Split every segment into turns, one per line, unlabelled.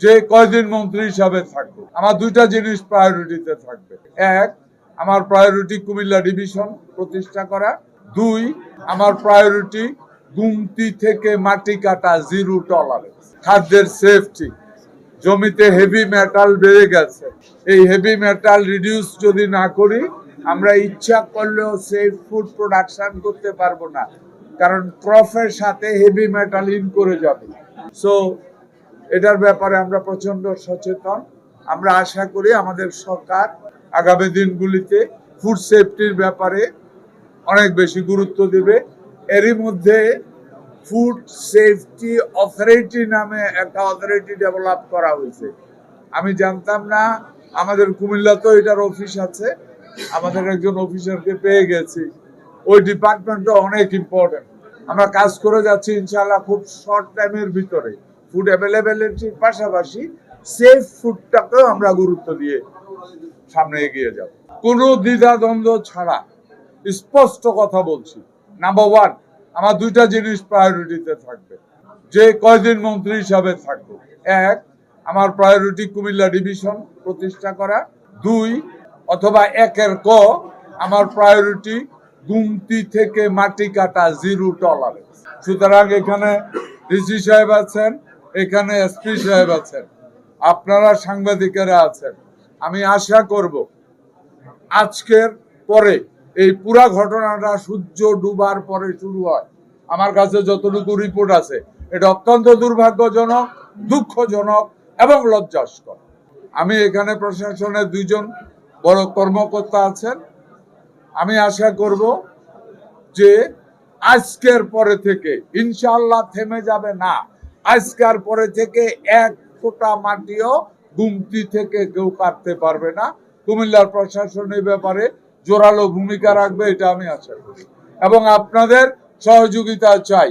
যে কয়দিন মন্ত্রী হিসাবে থাকবো আমার দুইটা জিনিস প্রায়োরিটিতে থাকবে। এক, আমার প্রায়োরিটি কুমিল্লা ডিভিশন প্রতিষ্ঠা করা। দুই, আমার প্রায়োরিটি গুমতি থেকে মাটি কাটা জিরো টলারেন্স। খাদ্যের সেফটি, জমিতে হেভি মেটাল বেড়ে গেছে, এই হেভি মেটাল রিডিউস যদি না করি আমরা ইচ্ছা করলেও সেফ ফুড প্রোডাকশন করতে পারবো না, কারণ ক্রপের সাথে হেভি মেটাল ইন করে যাবে। সো এটার ব্যাপারে আমরা প্রচন্ড সচেতন। আমরা আশা করি আমাদের সরকার আগামী দিনগুলিতে ফুড সেফটির ব্যাপারে অনেক বেশি গুরুত্ব দেবে। এরই মধ্যে ফুড সেফটি অথরিটি নামে একটা অথরিটি ডেভেলপ করা হয়েছে। আমি জানতাম না, আমাদের কুমিল্লাতেও এটার অফিস আছে, আমাদের একজন অফিসারকে পেয়ে গেছি। ওই ডিপার্টমেন্টটা অনেক ইম্পর্টেন্ট, আমরা কাজ করে যাচ্ছি ইনশাআল্লাহ খুব শর্ট টাইমের ভিতরে। ফুড অ্যাভেলেবিলিটির পাশাপাশি সেফ ফুডটাকেও আমরা গুরুত্ব দিয়ে সামনে এগিয়ে যাব, কোনো দ্বিধাদ্বন্দ্ব ছাড়া। স্পষ্ট কথা বলছি, নাম্বার ওয়ান, আমার দুইটা জিনিস প্রায়োরিটিতে থাকবে যে কয়দিন মন্ত্রী হিসাবে থাকবো। এক, আমার প্রায়োরিটি কুমিল্লা ডিভিশন প্রতিষ্ঠা করা। দুই অথবা একের ক, আমার প্রায়োরিটি গুমতি থেকে মাটি কাটা জিরো টলারেন্স। সুতরাং এখানে ডিসি সাহেব আছেন, এখানে এসপি সাহেব আছেন, আপনারা সাংবাদিকেরা আছেন। আমি আশা করব আজকের পরে এই পুরা ঘটনাটা সূর্য ডুবার পরে শুরু হয়। আমার কাছে যতটুকু রিপোর্ট আছে এটা অত্যন্ত দুর্ভাগ্যজনক, দুঃখজনক এবং লজ্জাস্কর। আমি এখানে প্রশাসনের দুইজন বড় কর্মকর্তা আছেন, আমি আশা করব যে আজকের পরে থেকে ইনশাআল্লাহ থেমে যাবে না। আজকের পরে থেকে এক ফোঁটা মাটিও গুমতি থেকে কেউ কাটতে পারবে না। কুমিল্লার প্রশাসন এই ব্যাপারে জোরালো ভূমিকা রাখবে, এটা আমি আশা করি এবং আপনাদের সহযোগিতা চাই।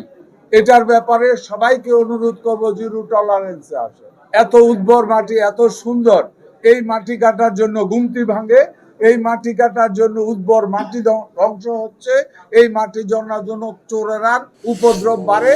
এটার ব্যাপারে সবাইকে অনুরোধ করবো জিরো টলারেন্সে আসে। এত উর্বর মাটি, এত সুন্দর, এই মাটি কাটার জন্য গুমতি ভাঙে, এই মাটি কাটার জন্য উর্বর মাটি ধ্বংস হচ্ছে, এই মাটি জন্য চোরেরার উপদ্রব বাড়ে।